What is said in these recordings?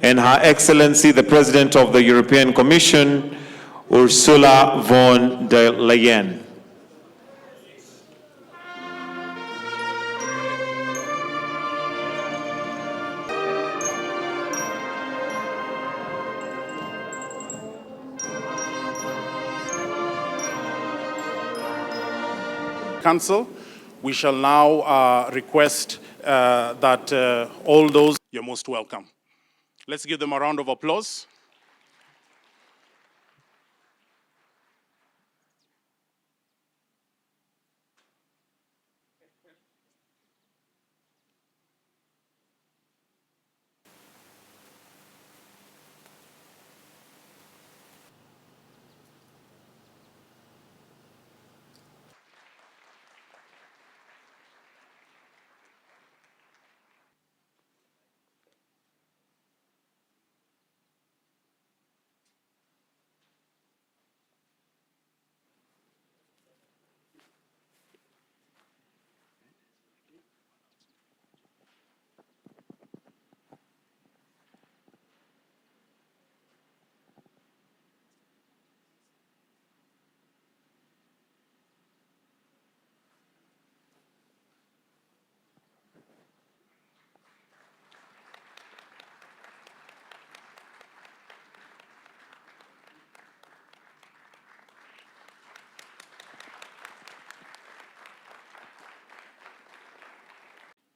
and Her Excellency the President of the European Commission, Ursula von der Leyen. Council, we shall now request that all those, you're most welcome. Let's give them a round of applause.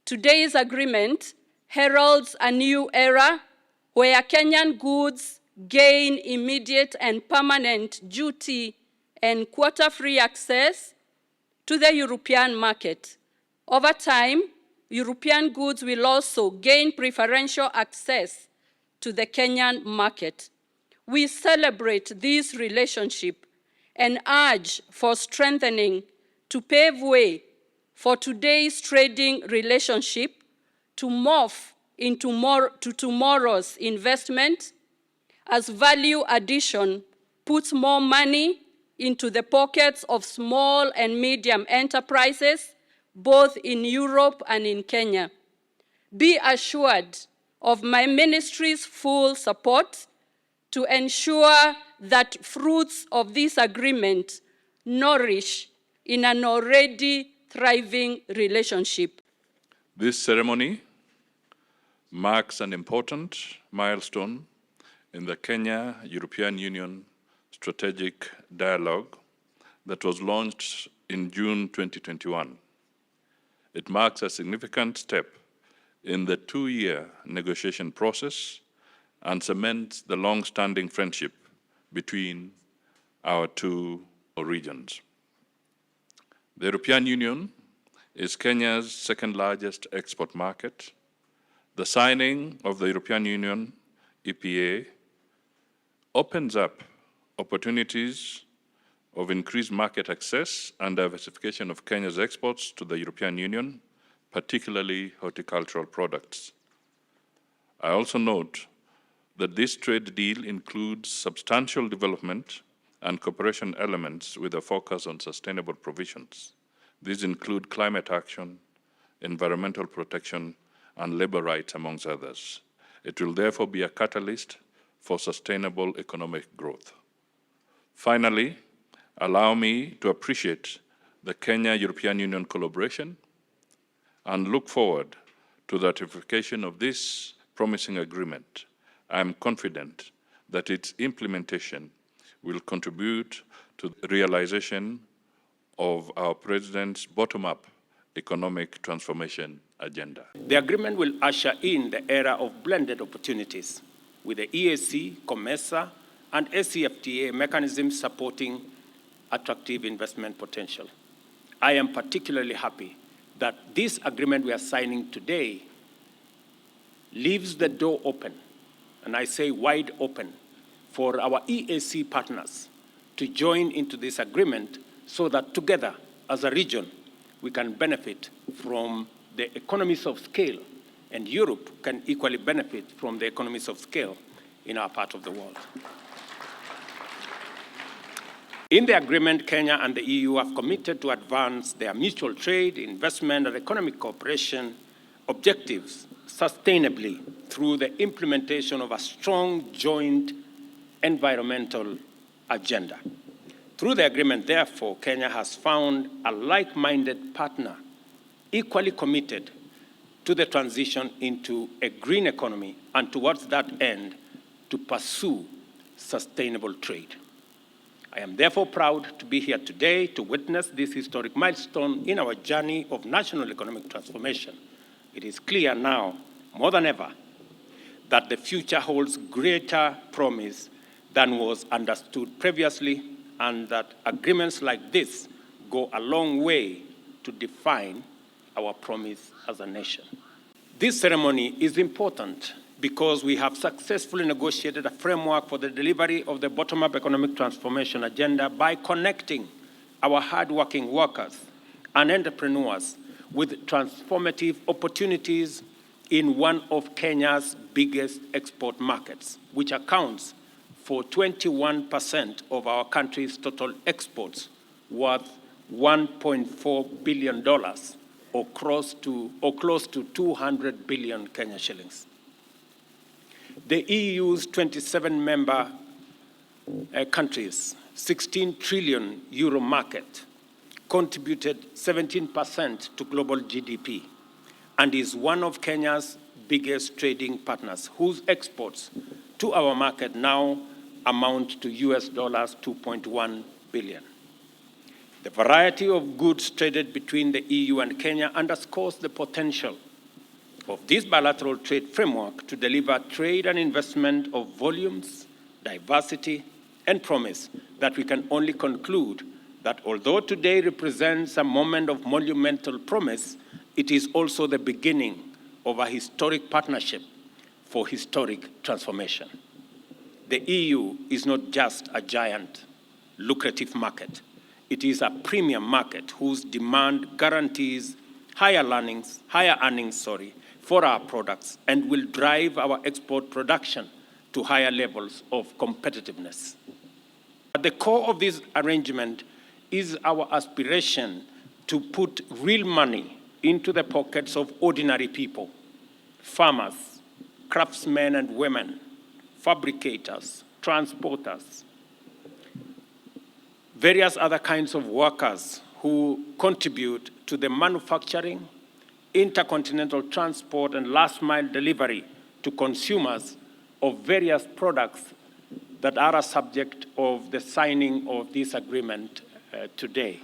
Today's agreement heralds a new era where Kenyan goods gain immediate and permanent duty and quota-free access to the European market. Over time, European goods will also gain preferential access to the Kenyan market. We celebrate this relationship and urge for strengthening to pave way for today's trading relationship to morph into tomorrow's investment, as value addition puts more money into the pockets of small and medium enterprises, both in Europe and in Kenya. Be assured of my ministry's full support to ensure that fruits of this agreement nourish in an already thriving relationship. This ceremony marks an important milestone in the Kenya-European Union strategic dialogue that was launched in June 2021. It marks a significant step in the two-year negotiation process and cements the long-standing friendship between our two regions. The European Union is Kenya's second-largest export market. The signing of the European Union EPA opens up opportunities of increased market access and diversification of Kenya's exports to the European Union, particularly horticultural products. I also note that this trade deal includes substantial development and cooperation elements with a focus on sustainable provisions. These include climate action, environmental protection, and labor rights, amongst others. It will therefore be a catalyst for sustainable economic growth. Finally, allow me to appreciate the Kenya-European Union collaboration and look forward to the ratification of this promising agreement. I am confident that its implementation will contribute to the realization of our President's bottom-up economic transformation agenda. The agreement will usher in the era of blended opportunities, with the EAC, COMESA, and ACFTA mechanisms supporting attractive investment potential. I am particularly happy that this agreement we are signing today leaves the door open, and I say wide open, for our EAC partners to join into this agreement so that together, as a region, we can benefit from the economies of scale, and Europe can equally benefit from the economies of scale in our part of the world. In the agreement, Kenya and the EU have committed to advance their mutual trade, investment, and economic cooperation objectives sustainably through the implementation of a strong joint environmental agenda. Through the agreement, therefore, Kenya has found a like-minded partner equally committed to the transition into a green economy and towards that end to pursue sustainable trade. I am therefore proud to be here today to witness this historic milestone in our journey of national economic transformation. It is clear now, more than ever, that the future holds greater promise than was understood previously, and that agreements like this go a long way to define our promise as a nation. This ceremony is important because we have successfully negotiated a framework for the delivery of the bottom-up economic transformation agenda by connecting our hard-working workers and entrepreneurs with transformative opportunities in one of Kenya's biggest export markets, which accounts for 21% of our country's total exports, worth $1.4 billion, or close to 200 billion Kenya shillings. The EU's 27 member countries' 16 trillion euro market contributed 17% to global GDP and is one of Kenya's biggest trading partners, whose exports to our market now amount to US dollars 2.1 billion. The variety of goods traded between the EU and Kenya underscores the potential of this bilateral trade framework to deliver trade and investment of volumes, diversity, and promise that we can only conclude that although today represents a moment of monumental promise, it is also the beginning of a historic partnership for historic transformation. The EU is not just a giant, lucrative market. It is a premium market whose demand guarantees higher earnings, for our products and will drive our export production to higher levels of competitiveness. At the core of this arrangement is our aspiration to put real money into the pockets of ordinary people, farmers, craftsmen and women, fabricators, transporters, various other kinds of workers who contribute to the manufacturing, intercontinental transport, and last-mile delivery to consumers of various products that are a subject of the signing of this agreement today.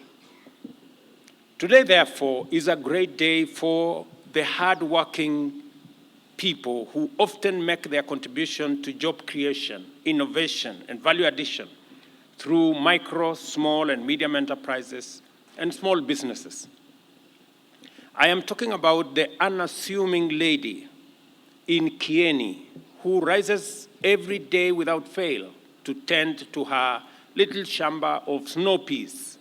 Today, therefore, is a great day for the hard-working people who often make their contribution to job creation, innovation, and value addition through micro, small, and medium enterprises and small businesses. I am talking about the unassuming lady in Kieni who rises every day without fail to tend to her little shamba of snow peas,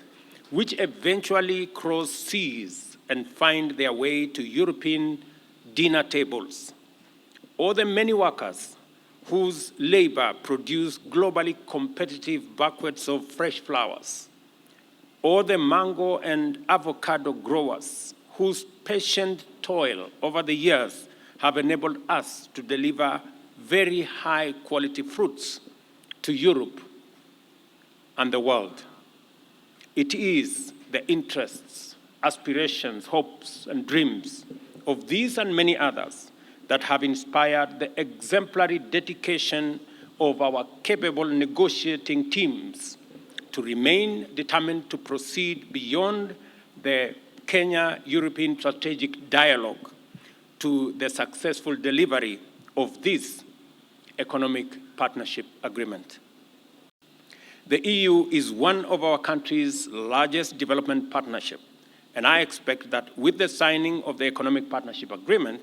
which eventually cross seas and find their way to European dinner tables. Or the many workers whose labor produce globally competitive buckets of fresh flowers. Or the mango and avocado growers whose patient toil over the years have enabled us to deliver very high quality fruits to Europe and the world. It is the interests, aspirations, hopes, and dreams of these and many others that have inspired the exemplary dedication of our capable negotiating teams to remain determined to proceed beyond the Kenya-European strategic dialogue to the successful delivery of this economic partnership agreement. The EU is one of our country's largest development partnerships, and I expect that with the signing of the economic partnership agreement,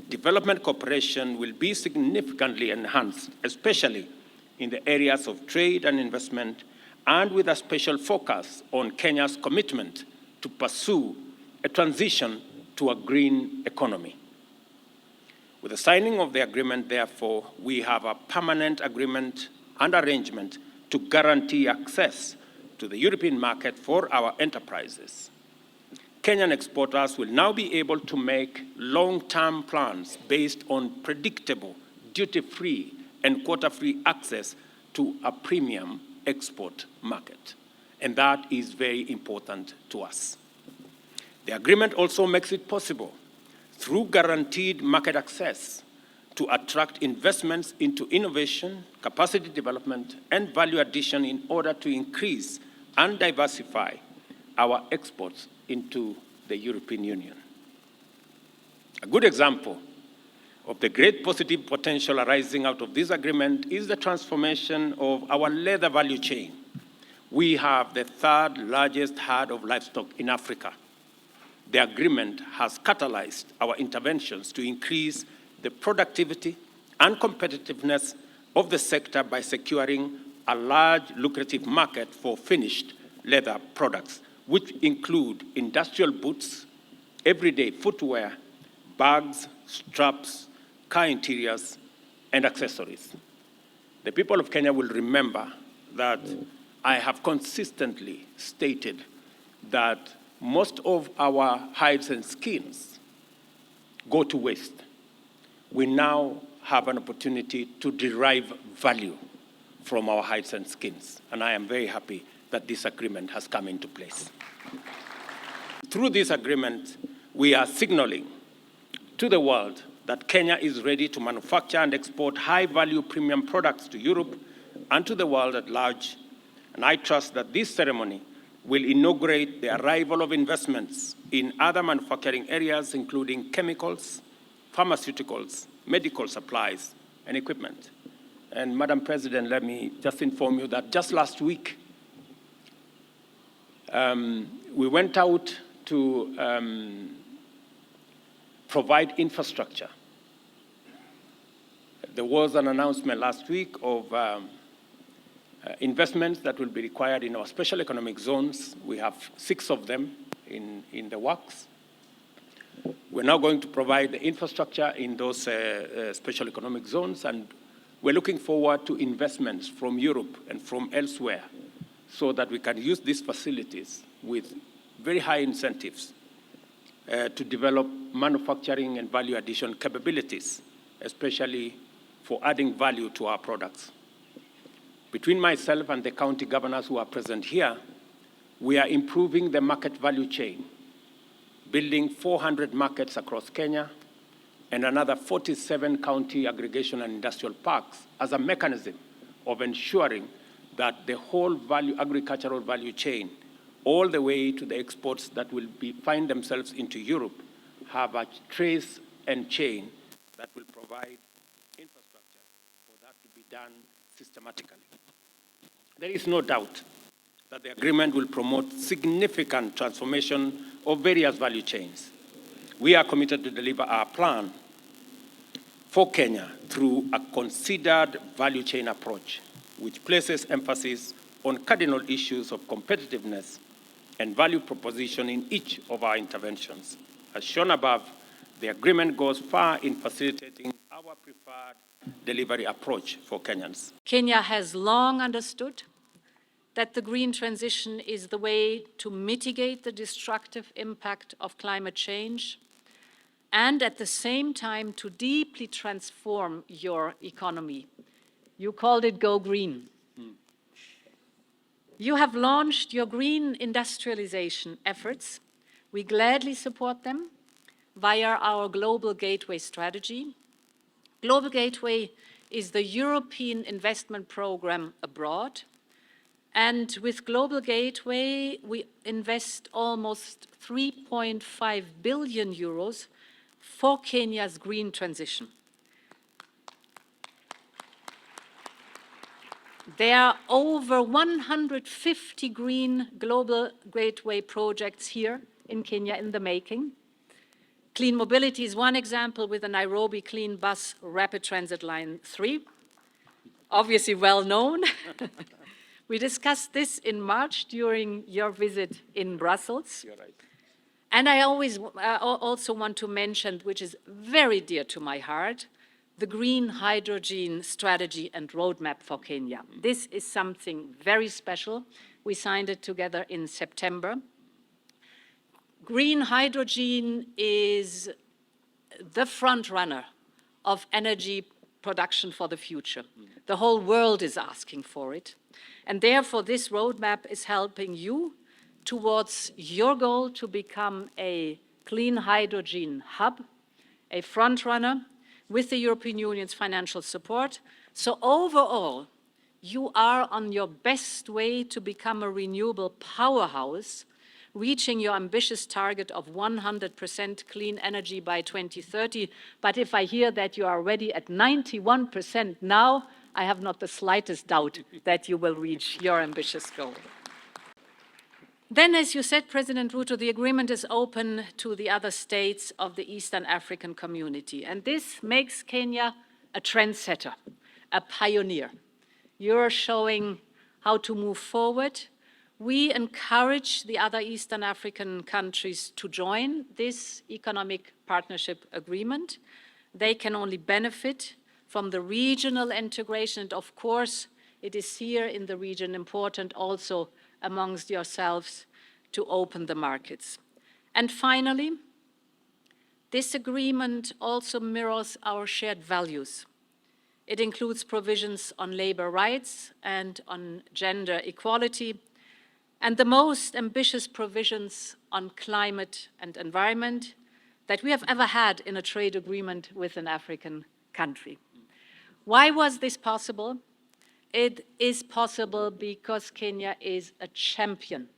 development cooperation will be significantly enhanced, especially in the areas of trade and investment, and with a special focus on Kenya's commitment to pursue a transition to a green economy. With the signing of the agreement, therefore, we have a permanent agreement and arrangement to guarantee access to the European market for our enterprises. Kenyan exporters will now be able to make long-term plans based on predictable, duty-free, and quota-free access to a premium export market. And that is very important to us. The agreement also makes it possible, through guaranteed market access, to attract investments into innovation, capacity development, and value addition in order to increase and diversify our exports into the European Union. A good example of the great positive potential arising out of this agreement is the transformation of our leather value chain. We have the third largest herd of livestock in Africa. The agreement has catalyzed our interventions to increase the productivity and competitiveness of the sector by securing a large, lucrative market for finished leather products, which include industrial boots, everyday footwear, bags, straps, car interiors, and accessories. The people of Kenya will remember that I have consistently stated that most of our hides and skins go to waste. We now have an opportunity to derive value from our hides and skins, and I am very happy that this agreement has come into place. Through this agreement, we are signaling to the world that Kenya is ready to manufacture and export high-value premium products to Europe and to the world at large. And I trust that this ceremony will inaugurate the arrival of investments in other manufacturing areas, including chemicals, pharmaceuticals, medical supplies, and equipment. And Madam President, let me just inform you that just last week, we went out to provide infrastructure. There was an announcement last week of investments that will be required in our special economic zones. We have 6 of them in the works. We're now going to provide the infrastructure in those special economic zones, and we're looking forward to investments from Europe and from elsewhere so that we can use these facilities with very high incentives to develop manufacturing and value addition capabilities, especially for adding value to our products. Between myself and the county governors who are present here, we are improving the market value chain, building 400 markets across Kenya and another 47 county aggregation and industrial parks as a mechanism of ensuring that the whole agricultural value chain, all the way to the exports that will find themselves into Europe, have a trace and chain that will provide infrastructure for that to be done systematically. There is no doubt that the agreement will promote significant transformation of various value chains. We are committed to deliver our plan for Kenya through a considered value chain approach, which places emphasis on cardinal issues of competitiveness and value proposition in each of our interventions. As shown above, the agreement goes far in facilitating our preferred delivery approach for Kenyans. Kenya has long understood that the green transition is the way to mitigate the destructive impact of climate change and at the same time to deeply transform your economy. You called it Go Green. You have launched your green industrialization efforts. We gladly support them via our Global Gateway strategy. Global Gateway is the European investment program abroad. And with Global Gateway, we invest almost 3.5 billion euros for Kenya's green transition. There are over 150 green Global Gateway projects here in Kenya in the making. Clean mobility is one example with the Nairobi Clean Bus Rapid Transit Line 3, obviously well known. We discussed this in March during your visit in Brussels. You're right. And I also want to mention, which is very dear to my heart, the green hydrogen strategy and roadmap for Kenya. This is something very special. We signed it together in September. green hydrogen is the front runner of energy production for the future. The whole world is asking for it. And therefore, this roadmap is helping you towards your goal to become a clean hydrogen hub, a front runner with the European Union's financial support. So overall, you are on your best way to become a renewable powerhouse, reaching your ambitious target of 100% clean energy by 2030. But if I hear that you are already at 91% now, I have not the slightest doubt that you will reach your ambitious goal. Then, as you said, President Ruto, the agreement is open to the other states of the Eastern African community. And this makes Kenya a trendsetter, a pioneer. You're showing how to move forward. We encourage the other Eastern African countries to join this economic partnership agreement. They can only benefit from the regional integration. And of course, it is here in the region important also amongst yourselves to open the markets. And finally, this agreement also mirrors our shared values. It includes provisions on labor rights and on gender equality, and the most ambitious provisions on climate and environment that we have ever had in a trade agreement with an African country. Why was this possible? It is possible because Kenya is a champion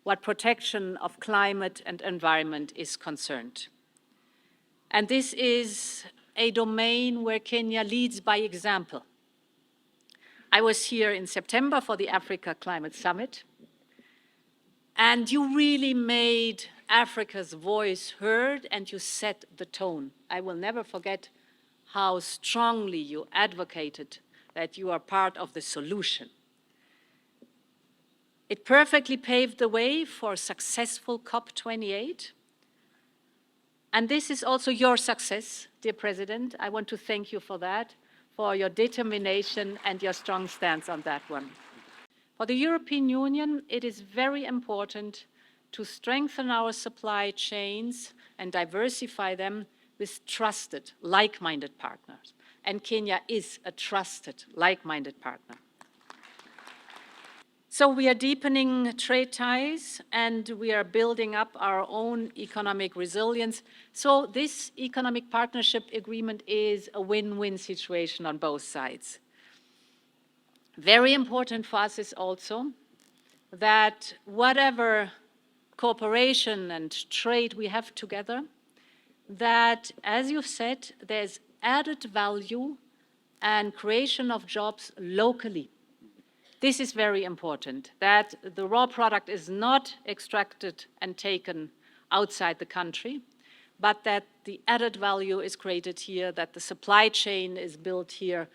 what protection of climate and environment is concerned. And this is a domain where Kenya leads by example. I was here in September for the Africa Climate Summit, and you really made Africa's voice heard and you set the tone. I will never forget how strongly you advocated that you are part of the solution. It perfectly paved the way for a successful COP28. And this is also your success, dear President. I want to thank you for that, for your determination and your strong stance on that one. For the European Union, it is very important to strengthen our supply chains and diversify them with trusted, like-minded partners. And Kenya is a trusted, like-minded partner. So we are deepening trade ties and we are building up our own economic resilience. So this economic partnership agreement is a win-win situation on both sides. Very important for us is also that whatever cooperation and trade we have together, that, as you've said, there's added value and creation of jobs locally. This is very important, that the raw product is not extracted and taken outside the country, but that the added value is created here, that the supply chain is built here.